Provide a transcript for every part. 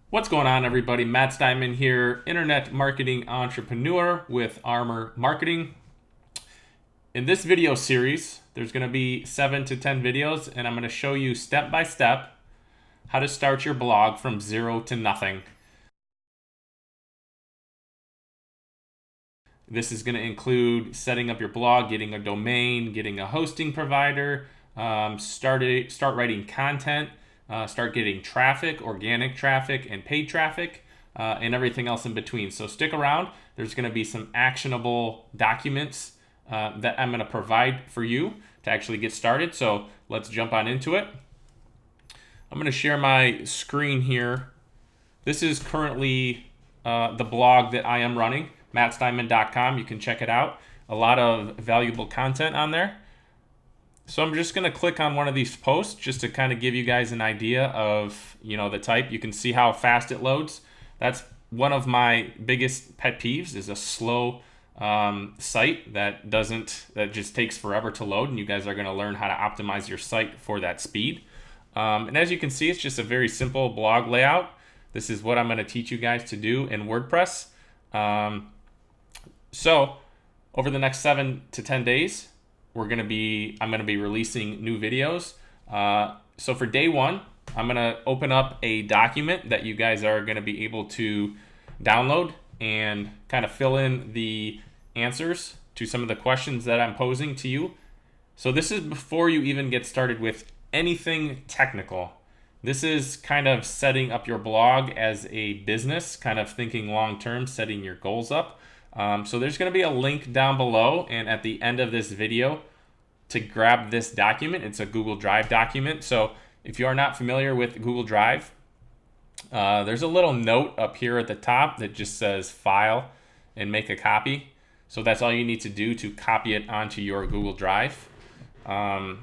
What's going on, everybody? Matt Steinman here, internet marketing entrepreneur with Armor Marketing. In this video series, there's going to be 7 to 10 videos, and I'm going to show you step by step how to start your blog from zero to nothing. This is going to include setting up your blog, getting a domain, getting a hosting provider, start writing content, start getting traffic, organic traffic, and paid traffic, and everything else in between. So stick around. There's going to be some actionable documents that I'm going to provide for you to actually get started. So let's jump on into it. I'm going to share my screen here. This is currently the blog that I am running, mattsteinman.com. You can check it out. A lot of valuable content on there. So I'm just going to click on one of these posts just to kind of give you guys an idea of, the type. You can see how fast it loads. That's one of my biggest pet peeves, is a slow site that just takes forever to load, and you guys are going to learn how to optimize your site for that speed. And as you can see, it's just a very simple blog layout. This is what I'm going to teach you guys to do in WordPress. So over the next 7 to 10 days, I'm going to be releasing new videos. So for day one, I'm going to open up a document that you guys are going to be able to download and kind of fill in the answers to some of the questions that I'm posing to you. So this is before you even get started with anything technical. This is kind of setting up your blog as a business, kind of thinking long-term, setting your goals up. So there's going to be a link down below and at the end of this video to grab this document. It's a Google Drive document. So if you are not familiar with Google Drive, there's a little note up here at the top that just says file and make a copy. So that's all you need to do to copy it onto your Google Drive. And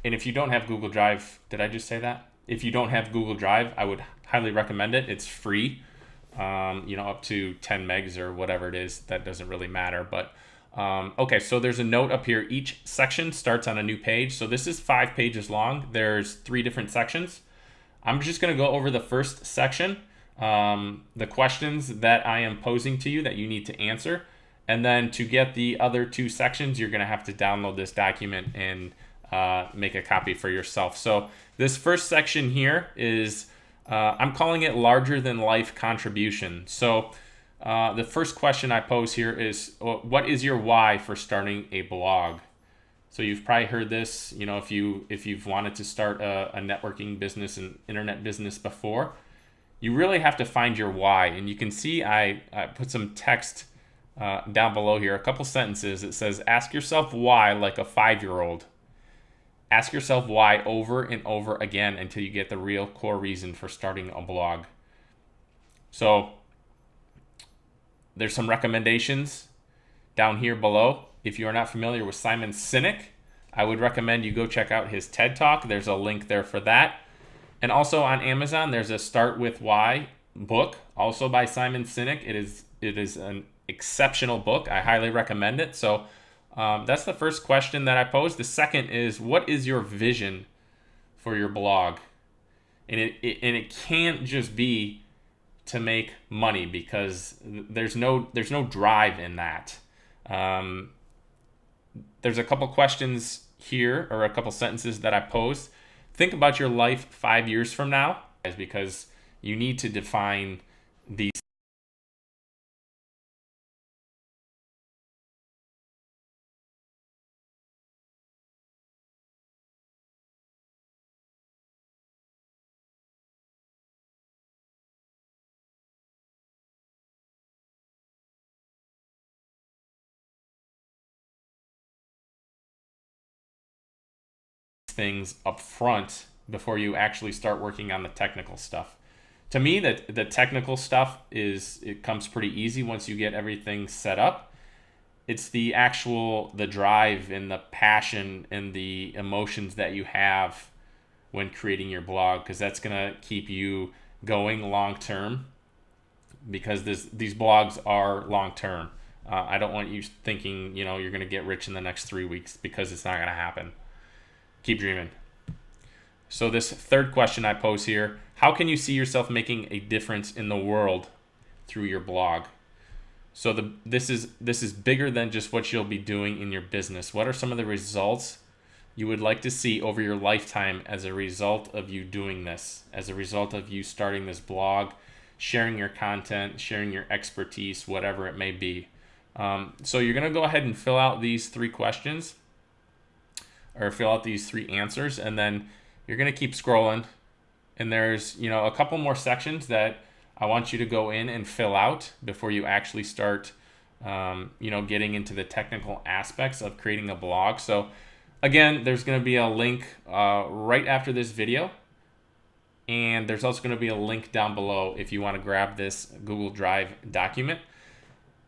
if you don't have Google Drive, did I just say that? If you don't have Google Drive, I would highly recommend it. It's free. Up to 10 megs or whatever it is, that doesn't really matter. But okay, so there's a note up here. Each section starts on a new page. So this is 5 pages long. There's 3 different sections. I'm just going to go over the first section, the questions that I am posing to you that you need to answer. And then to get the other 2 sections, you're going to have to download this document and make a copy for yourself. So this first section here is I'm calling it larger than life contribution. So the first question I pose here is, what is your why for starting a blog? So you've probably heard this, if you've wanted to start a networking business, an internet business before, you really have to find your why. And you can see I put some text down below here, a couple sentences. It says, ask yourself why like a 5-year-old. Ask yourself why over and over again until you get the real core reason for starting a blog. So there's some recommendations down here below. If you are not familiar with Simon Sinek, I would recommend you go check out his TED Talk. There's a link there for that. And also on Amazon, there's a Start With Why book, also by Simon Sinek. It is an exceptional book. I highly recommend it. So that's the first question that I posed. The second is, what is your vision for your blog? And it can't just be to make money, because there's no drive in that. There's a couple questions here, or a couple sentences that I posed. Think about your life 5 years from now, because you need to define these things up front before you actually start working on the technical stuff. To me, the technical stuff it comes pretty easy once you get everything set up. It's the drive and the passion and the emotions that you have when creating your blog, because that's gonna keep you going long term, because these blogs are long term. I don't want you thinking you're gonna get rich in the next 3 weeks, because it's not gonna happen. Keep dreaming. So this third question I pose here, how can you see yourself making a difference in the world through your blog? So this is bigger than just what you'll be doing in your business. What are some of the results you would like to see over your lifetime as a result of you doing this, as a result of you starting this blog, sharing your content, sharing your expertise, whatever it may be? So you're going to go ahead and fill out these 3 questions, or fill out these 3 answers, and then you're going to keep scrolling. And there's, a couple more sections that I want you to go in and fill out before you actually start, getting into the technical aspects of creating a blog. So again, there's going to be a link right after this video. And there's also going to be a link down below if you want to grab this Google Drive document.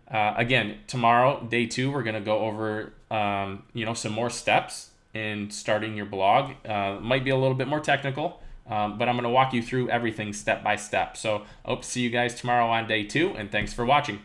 Again, tomorrow, day 2, we're going to go over, some more steps in starting your blog. Might be a little bit more technical, but I'm going to walk you through everything step by step. So I hope to see you guys tomorrow on day 2, and thanks for watching.